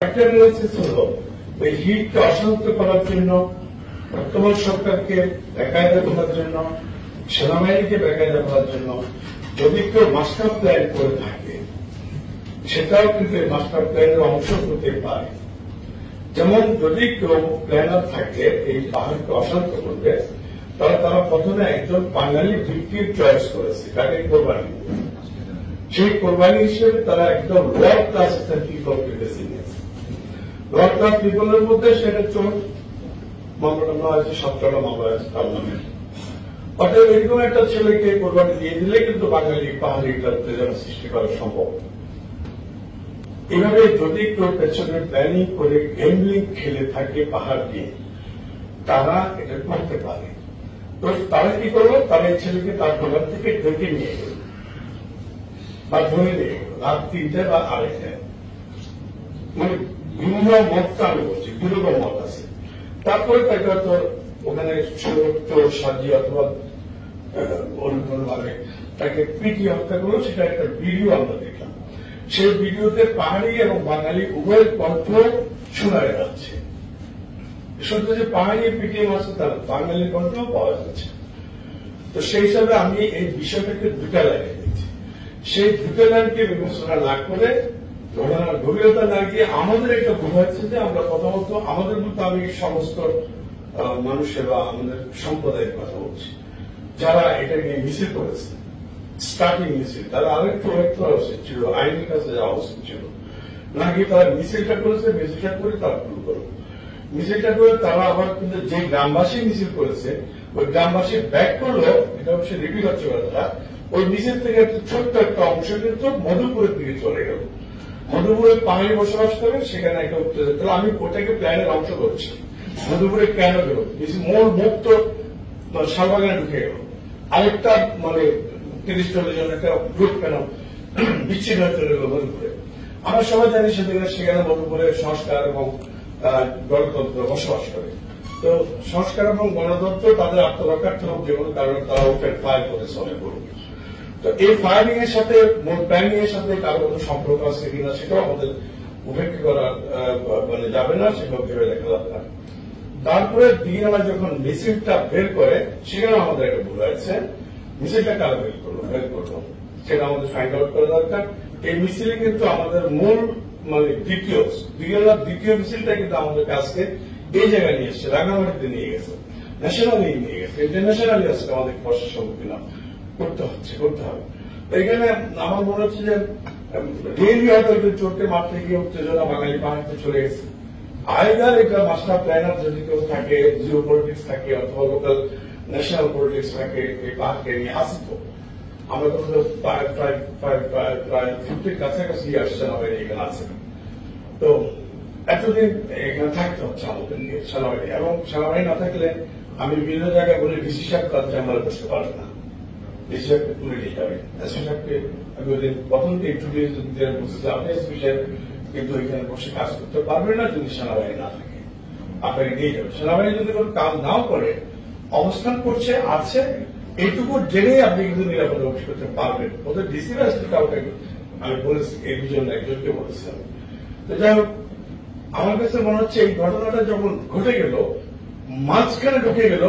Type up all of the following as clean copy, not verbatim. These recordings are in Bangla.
একটা অ্যানালিসিস হল এই হিটকে অশান্ত করার জন্য, বর্তমান সরকারকে বেকায়দা করার জন্য, সেনাবাহিনীকে বেকায়দা করার জন্য যদি কেউ মাস্টার প্ল্যান করে থাকে, সেটাও কিন্তু এই মাস্টার প্ল্যানের অংশ হতে পারে। যেমন যদি কেউ প্ল্যানার থাকে এই পাহাড়কে অশান্ত করবে, তাহলে তারা প্রথমে একজন বাঙালি ভিত্তির চয়েস করেছে, তাকে কোরবানি। সেই কোরবানি হিসেবে তারা একদম লোয়ার ক্লাস পিপলকে বেছে নিয়েছে। লোয়ার ক্লাস পিপলের মধ্যে সেটা চোর মামলা আছে, 17টা মামলা আছে তার নামে। অর্থাৎ এরকম একটা ছেলেকে কোরবানি দিয়ে দিলে কিন্তু বাঙালি পাহাড়িটার উত্তেজনা সৃষ্টি করা সম্ভব। এভাবে যদি কেউ পেছনে প্ল্যানিং করে গেমলিং খেলে থাকে পাহাড় দিয়ে, তারা এটা করতে পারে। তো তারা কি করলো, তারা এই ছেলেকে তার দোকান থেকে ডেকে নিয়ে গেল বা ধরে নিয়ে গেল রাত 3টে বা 2:30টায়। মানে ভিন্ন মতটা আমি বলছি, দুরকম মত আছে। তারপরে তাকে হয়তো ওখানে চোর সাজিয়ে অথবা অন্য কোনোভাবে তাকে পিটিয়ে হত্যা করলো, সেটা একটা ভিডিও আমরা দেখলাম। সেই ভিডিওতে পাহাড়ি এবং বাঙালি উভয়ের কণ্ঠ শোনা যাচ্ছে। শুধু যে পাহাড়ি পিটিয়ে মারছে তার বাঙালির কণ্ঠও পাওয়া যাচ্ছে। তো সেই হিসাবে আমি এই বিষয়টাকে দুটা লাইনে দিচ্ছি। সেই দুটো লাইনকে বিবেচনা না করে, ঘটনার গভীরতা না গিয়ে আমাদের একটা ভুল হচ্ছে যে আমরা প্রথমত আমাদের মতো আমি সমস্ত মানুষের বা আমাদের সম্প্রদায়ের কথা বলছি, যারা এটা নিয়ে মিছিল করেছে, স্টার্টিং মিছিল, তারা আরেকটু উচিত ছিল, আইনের কাছে যাওয়া উচিত ছিল। নাকি তারা মিছিলটা করেছে, মিছিলটা করে তারা ভুল করবে। মিছিলটা করে তারা আবার কিন্তু যে গ্রামবাসী মিছিল করেছে, ওই গ্রামবাসী ব্যাক করলো, এটা হচ্ছে রিপিট হচ্ছে কথাটা, ওই মিছিল থেকে একটা ছোট্ট একটা অংশ কিন্তু মধুপুরের দিকে চলে গেল। মধুপুরে পাহাড়ি বসবাস করে, সেখানে একটা উত্তেজনা। তাহলে আমি ওটাকে প্ল্যানের অংশ করছি। মধুপুরে কেন গেল, মূল মুক্ত শালবাগানে ঢুকে গেল। আরেকটা মানে 30-40 জন একটা গ্রুপ কেন বিচ্ছিন্ন হয়ে চলে গেল মধুপুরে। আমরা সবাই জানি সেখানে মধুপুরে সংস্কার এবং গণতন্ত্র বসবাস করে। তো সংস্কার এবং গণতন্ত্র তাদের আত্মরক্ষার্থে হোক, যে কোনো কারণে তারা ওপেন ফায়ার করেছে অনেক বড়। তো এই ফায়ারিং এর সাথে প্ল্যানিং এর সাথে কারো কোনো সম্পর্ক আছে কিনা সেটাও আমাদের উপেক্ষা করা মানে যাবে না, সেটাও ভেবে দেখা দরকার। তারপরে দিনবেলা যখন মিছিলটা বের করে, সেখানে আমাদের একটা ভুল হয়েছে। মিছিলটা কারা বের করলো সেটা আমাদের ফাইন্ড আউট করা দরকার। এই মিছিলে কিন্তু আমাদের মূল মানে দ্বিতীয় মিছিলটা কিন্তু আমাদের কাছে এই জায়গায় নিয়ে এসছে, রাঙামাটিতে নিয়ে গেছে, ন্যাশনালি নিয়ে গেছে, ইন্টারন্যাশনালি আজকে আমাদের কষ্টের সম্মুখীন করতে হবে। এখানে আমার মনে হচ্ছে যে রিয়েলি হয়তো চোরকে মারতে গিয়ে উত্তেজনা বাঙালি পাহাড়িতে চলে গেছে। আইদার এটা মাস্টার প্ল্যানার যদি কেউ থাকে, জিও পলিটিক্স থাকে, অথবা লোকাল ন্যাশনাল পলিটিক্স থাকে, এই পাহাড়কে নিয়ে আসতো। আমরা তো প্রায় 50 কাছাকাছি আসছে আমাদের এখানে আছে। তো এতদিন এখানে থাকতে হচ্ছে আমাদের নিয়ে সেনাবাহিনী, এবং সেনাবাহিনী না থাকলে আমি বিভিন্ন জায়গায় বলি ডিসি সাহেব তার চেম্বারে বসতে পারবে না, ডিসি সাহেবকে তুলে নিয়ে যাবে। এসপি সাহেবকে আমি ওই দিন প্রথম ইন্ট্রোডিউস দিতে বলছি, আপনি এসপি সাহেব কিন্তু এখানে বসে কাজ করতে পারবে না যদি সেনাবাহিনী না থাকে, আপনাকে নিয়ে যাবে। সেনাবাহিনী যদি কোনো কাজ নাও করে, অবস্থান করছে আছে, এইটুকু জেনেই আপনি কিন্তু নিরাপদে অফিস করতে পারবেন। ওদের ডিসি রাস্তা কাউকে আমি বলেছি, এই দুজন একজনকে বলেছিলাম। তো যাই হোক, আমার কাছে মনে হচ্ছে এই ঘটনাটা যখন ঘটে গেল, মাঝখানে ঢুকে গেল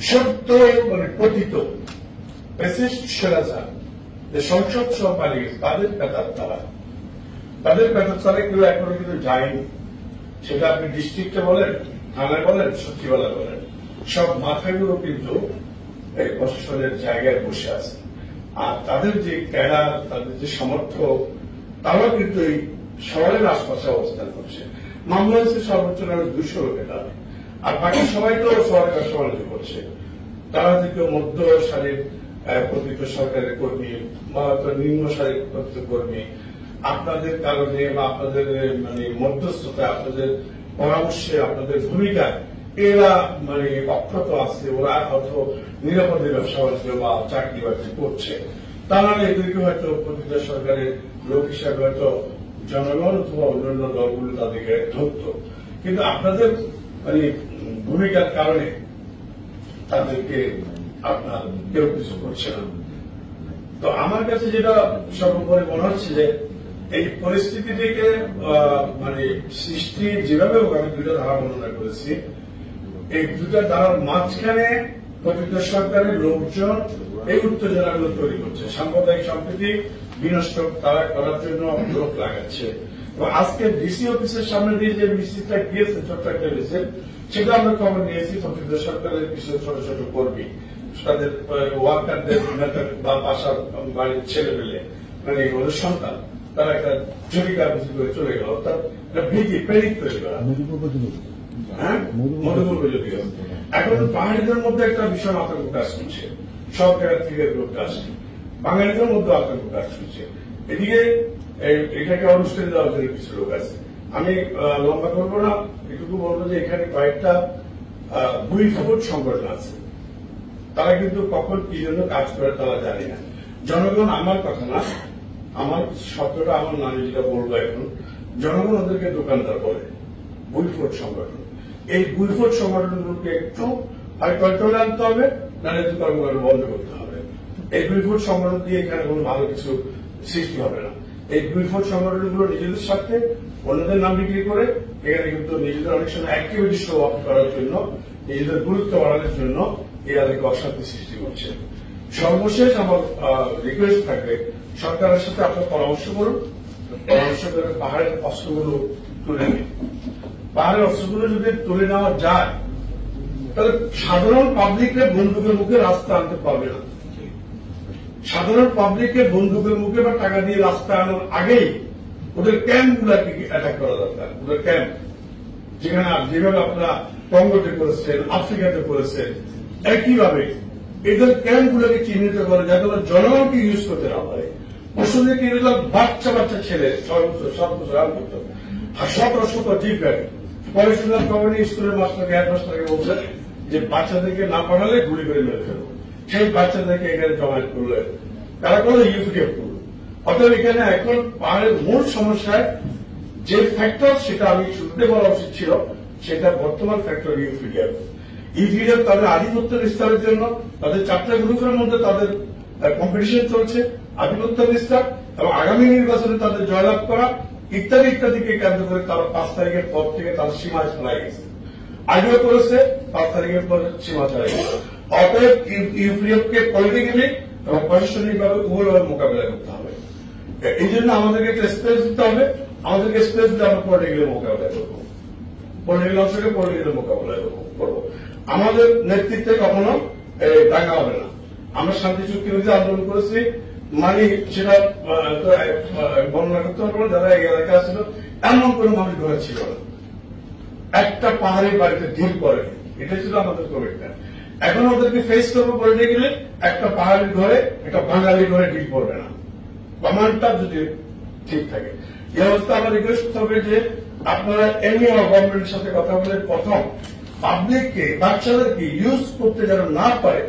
সদ্য মানে পতিত ফ্যাসিস্ট স্বৈরাচার, যে সংসদ সহ পালিয়ে গেছে, তাদের পেতার কেউ এখনো কিন্তু যায়নি। সেটা আপনি ডিস্ট্রিক্টে বলেন, থানায় বলেন, সচিবালয় বলেন, সব মাথাগুলো কিন্তু এই প্রশাসনের জায়গায় বসে আছে। আর তাদের যে ক্যাডার, তাদের যে সমর্থক, তারাও কিন্তু এই শহরের আশপাশে অবস্থান করছে। মামলা হচ্ছে সর্বোচ্চ 200 লোকের নামে, আর বাকি সবাই তো শহরের ব্যবসা বাণিজ্য করছে। তারা থেকে মধ্য সারির প্রকৃত সরকারের কর্মী বা নিম্ন সারির প্রকৃত কর্মী, আপনাদের কারণে বা আপনাদের মানে মধ্যস্থতা, আপনাদের পরামর্শে, আপনাদের ভূমিকায় এরা মানে অক্ষত আছে। ওরা হয়তো নিরাপদে ব্যবসা বাণিজ্য বা চাকরি বাকরি করছে, তা নাহলে এদেরকে হয়তো প্রকৃত সরকারের লোক হিসাবে হয়তো জনগণ অথবা অন্যান্য দলগুলো তাদেরকে ধরত। কিন্তু আপনাদের মানে ভূমিকার কারণে তাদেরকে আপনার কেউ কিছু করছে না। তো আমার কাছে যেটা সর্বোপরি মনে হচ্ছে যে এই পরিস্থিতিটিকে মানে মানে সৃষ্টি যেভাবে আমি দুইটা ধারা বর্ণনা করেছি, এই দুইটা ধারার মাঝখানে প্রকৃত সরকারের লোকজন এই উত্তেজনাগুলো তৈরি করছে, সাম্প্রদায়িক সম্প্রীতি বিনষ্ট তারা করার জন্য লোক লাগাচ্ছে। এবং আজকে ডিসি অফিসের সামনে দিয়ে যে মিছিলটা গিয়েছে, ছোট্ট একটা মিছিল, সেটা আমরা খবর নিয়েছি প্রকৃত সরকারের কিছু ছোট ছোট কর্মী তাদের ওয়ার্কারদের বা বাসার বাড়ির ছেলে পেলে মানে ওদের সন্তান তারা একটা জরিকা মিছিল করে চলে গেল, অর্থাৎ ভীতি প্রেরিত তৈরি করা। হ্যাঁ, মধুপুর যদিও এখন পাহাড়িদের মধ্যে একটা ভীষণ আতঙ্ক কাজ করছে, সরকারের থেকে লোক আসছে, বাঙালিদের মধ্যে আতঙ্ক কাজ করছে। এদিকে এটাকে অনুষ্ঠানে দেওয়ার জন্য কিছু লোক আছে। আমি লম্বা করবো না, এটুকু বলবো যে এখানে কয়েকটা বুইফুট সংগঠন আছে, তারা কিন্তু কখন কি জন্য কাজ করে তারা জানে না। জনগণ আমার কথা না, আমার শব্দটা আমার নামে যেটা বলবো এখন, জনগণ ওদেরকে দোকানদার বলে, বুইফুট সংগঠন। এই বুইফুট সংগঠনগুলোকে একটু হয় কন্ট্রোলে আনতে হবে, নাহলে কর্মকাণ্ড বন্ধ করতে হবে। এই বুইফুট সংগঠন দিয়ে এখানে কোনো ভালো কিছু সৃষ্টি হবে না। এই বুইফুট সংগঠনগুলো নিজেদের সাথে অন্যদের নাম বিক্রি করে এখানে কিন্তু নিজেদের অনেক সময় অ্যাক্টিভিটি শো অফ করার জন্য, নিজেদের গুরুত্ব বাড়ানোর জন্য এরা থেকে অশান্তি সৃষ্টি করছে। সর্বশেষ আমার রিকোয়েস্ট থাকবে, সরকারের সাথে আপনার পরামর্শ করুন, পরামর্শ করে পাহাড়ের অস্ত্রগুলো তুলে নিন। পাহাড়ের অস্ত্রগুলো যদি তুলে নেওয়া যায় তাহলে সাধারণ পাবলিকের বন্দুকের মুখে রাস্তা আনতে পারবে না। সাধারণ পাবলিকের বন্দুকের মুখে বা টাকা দিয়ে রাস্তা আনার আগেই ওদের ক্যাম্পগুলোকে অ্যাটাক করা দরকার। ওদের ক্যাম্প যেখানে যেভাবে আপনারা কঙ্গোতে করেছেন, আফ্রিকাতে করেছেন, একইভাবে এদের ক্যাম্পগুলোকে চিহ্নিত করে যাতে ওরা জনগণকে ইউজ করতে না পারে। পশুদেরকে বাচ্চা বাচ্চা ছেলে 6 বছর 7 বছর 8 বছর আর শত জিপ গাড়ি পরে শুনলাম কমিউনি স্কুলের মাস্টারকে হেডমাস্টারকে বলছে যে বাচ্চাদেরকে না পাঠালে গুলি করে মেরে ফেলবো। সেই বাচ্চাদেরকে এখানে জমায়েত করলো, তারা করলো ইউপিডিএফ করলো। অতএব এখানে এখন পাহাড়ের মূল সমস্যায় যে ফ্যাক্টর সেটা আমি শুরুতে বলা উচিত ছিল, সেটা বর্তমান ফ্যাক্টর ইউপিডিএফ। ইউপিডিএফ তাদের আধিপত্য বিস্তারের জন্য তাদের 4টা গ্রুপের মধ্যে তাদের কম্পিটিশন চলছে, আধিপত্য বিস্তার এবং আগামী নির্বাচনে তাদের জয়লাভ করা ইত্যাদি ইত্যাদিকে কেন্দ্র করে তারা 5 তারিখের পর থেকে তাদের সীমা চলে গেছে। আগেও করেছে, 5 তারিখের পর সীমা চলে গেছে। অতএব ইউপিডিএফকে পলিটিক্যালি এবং প্রশাসনিকভাবে উভয়ভাবে মোকাবিলা করতে হবে। এই জন্য আমাদেরকে একটা স্পেস দিতে হবে, আমাদেরকে স্পেস দিতে আমরা পলিটিক্যালি মোকাবিলা করবো, পলিটিক্যাল অংশকে পলিটিক্যালি মোকাবিলা করবো। আমাদের নেতৃত্বে কখনো দাঙ্গা হবে না। আমরা শান্তি চুক্তি অনুযায়ী আন্দোলন করেছি, মানে সেটা বর্ণনা করতে পারবো না, যারা এই এলাকা ছিল এমন কোন মানুষ ঘরে ছিল না, একটা পাহাড়ের বাড়িতে ঢিল পড়ে, এটা ছিল আমাদের কমিটমেন্ট। এখন ওদেরকে ফেস করবো বলতে গেলে একটা পাহাড়ের ঘরে একটা বাঙালি ঘরে ঢিল পড়বে না, কমান্ডটা যদি ঠিক থাকে। এই অবস্থা আমার রিকোয়েস্ট করতে হবে যে আপনারা এমনি গভর্নমেন্টের সাথে কথা বলে প্রথম পাবলিককে, বাচ্চাদেরকে ইউজ করতে যেন না পারে,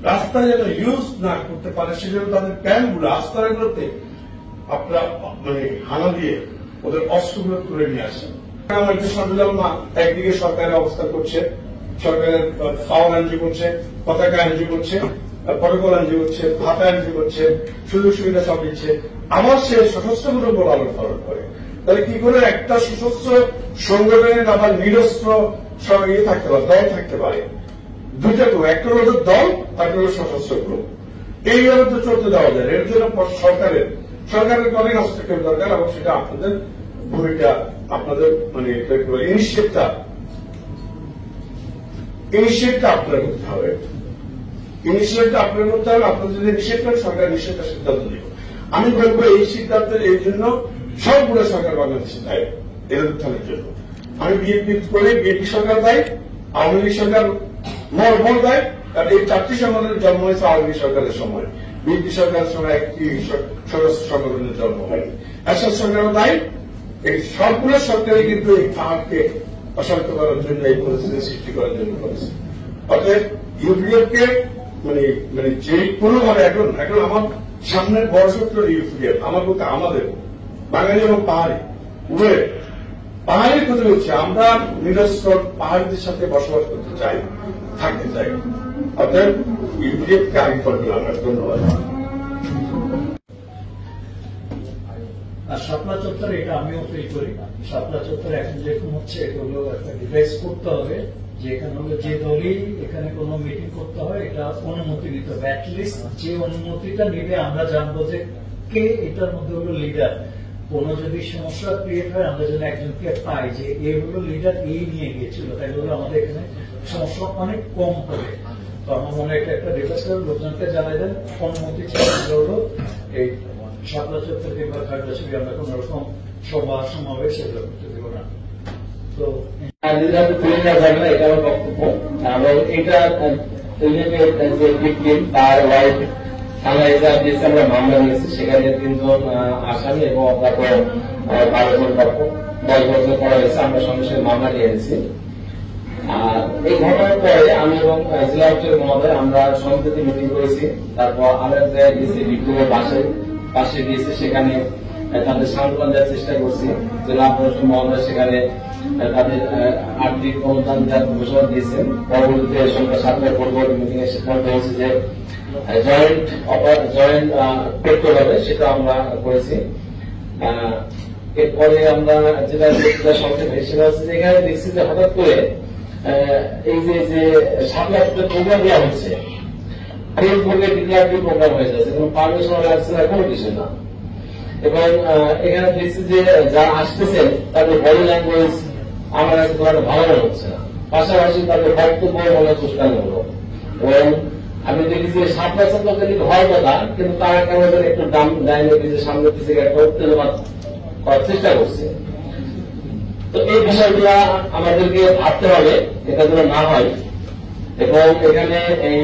রাস্তায় যেন ইউজ না করতে পারে, সেজন্য তাদের ক্যাম্পগুলো আস্তানাগুলোতে আপনারা মানে হানা দিয়ে ওদের অস্ত্রগুলো তুলে নিয়ে আসেন। আমার সন্দেহ না, একদিকে সরকারের অবস্থা করছে, সরকারের পাওয়ার এনজি করছে, পতাকা এনজি করছে, প্রটোকল এনজি করছে, ভাতা এনজি করছে, সুযোগ সুবিধা সব দিচ্ছে, আবার সে সশস্ত্রগুলো লালন পালন করে। তাহলে কি করে একটা সশস্ত্র সংগঠনের আবার নিরস্ত্র থাকতে পারে, দল থাকতে পারে? দুইটা গ্রুপ, একটা হল দল, একটা হল সশস্ত্র গ্রুপ। এইভাবে তো চলতে দেওয়া যায়। এর জন্য সরকারের অনেক হস্তক্ষেপ দরকার এবং সেটা আপনাদের ভূমিকা, আপনাদের মানে ইনিশিয়েটিভটা আপনার করতে হবে। ইনিশিয়েটিভটা আপনার করতে হবে। আপনাদের যদি নিষেধ করেন, সরকার নিষেধটা সিদ্ধান্ত নেবে। আমি বলবো এই সিদ্ধান্তের এই জন্য সবগুলো সরকার বাংলাদেশে দায়ী এর উত্থানের জন্য। আমি বিএনপি করে বিএনপি সরকার দায়ী, আওয়ামী লীগ সরকার মর দেয়, কারণ এই 4টি সংগঠনের জন্ম হয়েছে আওয়ামী লীগ সরকারের সময়। বিএনপি সরকারের সময় একটি সশস্ত্র সংগঠনের জন্ম হয়নি। এরশাদ সরকারও দায়ী। এই সবগুলো সরকারই কিন্তু এই পাহাড়কে অশান্ত করার জন্য, এই পরিস্থিতি সৃষ্টি করার জন্য করেছে। অতএব ইউপিডিএফকে মানে যে কোনোভাবে এখন আমার সামনের বড় শত্রু ইউপিডিএফ, আমার বলতে আমাদের বাঙালি এবং পাহাড়ি উভয়। পাহাড়ের কথা হচ্ছে আমরা নিরস্ত্র পাহাড়িদের সাথে বসবাস করতে চাই, থাকতে চাই। অতএব ইউপিডিএফকে আগে করবেন আমরা। ধন্যবাদ। আর শাপলা চত্বর এটা আমিও ফিল করি। শাপলা চত্বর এখন যেরকম হচ্ছে এগুলো একটা ডিভাইস করতে হবে যে এখানে হলো যে দলই এখানে কোনো মিটিং করতে হয় এটা অনুমতি নিতে হবে। অ্যাটলিস্ট যে অনুমতিটা নিলে আমরা জানবো যে কে এটার মধ্যে হলো লিডার। কোনো যদি সমস্যা ক্রিয়েট হয় আমরা যেন একজনকে পাই যে এ হলো লিডার এই নিয়ে গিয়েছিল, তাই হলো আমাদের এখানে সমস্যা অনেক কম হবে। তো আমার মনে হয় এটা একটা রিকোয়েস্ট করে লোকজনকে জানাই দেন অনুমতি ছাড়া হলো এই শাপলা চত্বর কিংবা খাগড়াছড়ি আমরা কোন রকম সভা সমাবেশ এগুলো করতে দেবো না। তো এটা আমার বক্তব্য এবং এটা যে ভিকটিম তার ওয়াইফ আমরা মামলা নিয়েছি, সেখানে 3 জন আসামি এবং তারপর 12 জন পক্ষ 10 বছর করা হয়েছে। আমরা সঙ্গে সঙ্গে মামলা নিয়ে এনেছি। আর এই ঘটনার পরে আমি এবং জেলা অফিসার মহোদয় আমরা সম্প্রতি মিটিং করেছি। তারপর আমরা এক জায়গায় গেছি ভিক্টিমের পাশে গিয়েছি, সেখানে তাদের সান্ত্বনা দেওয়ার চেষ্টা করছি। জেলা প্রশাসক মহোদয় সেখানে তাদের আর্থিক অনুদান দেওয়ার ঘোষণা দিয়েছেন। পরবর্তীতে সন্ধ্যা 7টায় পরবর্তী মিটিং এর সিদ্ধান্ত হয়েছে যে জয়েন্ট পেট্রোল হবে, সেটা আমরা করেছি। এরপরে আমরা যেটা সংক্ষেপে সেটা হচ্ছে যে এখানে দেখছি যে হঠাৎ করে এই যে সামনে একটা প্রোগ্রাম দেওয়া হচ্ছে, ফেসবুকে ডিক্লারেটিভ প্রোগ্রাম হয়ে যাচ্ছে, কোনো পারমিশন লাগছে না, কোনো কিছু না। এবং এখানে দেখছি যে যারা আসতেছেন তাদের বডি ল্যাঙ্গুয়েজ আমার কাছে তোমার ভালো মনে হচ্ছে না, পাশাপাশি তাদের বক্তব্য মনে হচ্ছে উস্কানিমূলক। এবং আমি দেখি যে সাপলা চত্বরকে দিকে হওয়ার কথা, কিন্তু তারা কেমন একটু দাম দেয় নাকি যে সামনে পিছিয়ে একটা উত্তেজনা করার চেষ্টা করছে। তো এই বিষয়গুলো আমাদেরকে ভাবতে হবে, এটা যেন না হয়। এবং এখানে এই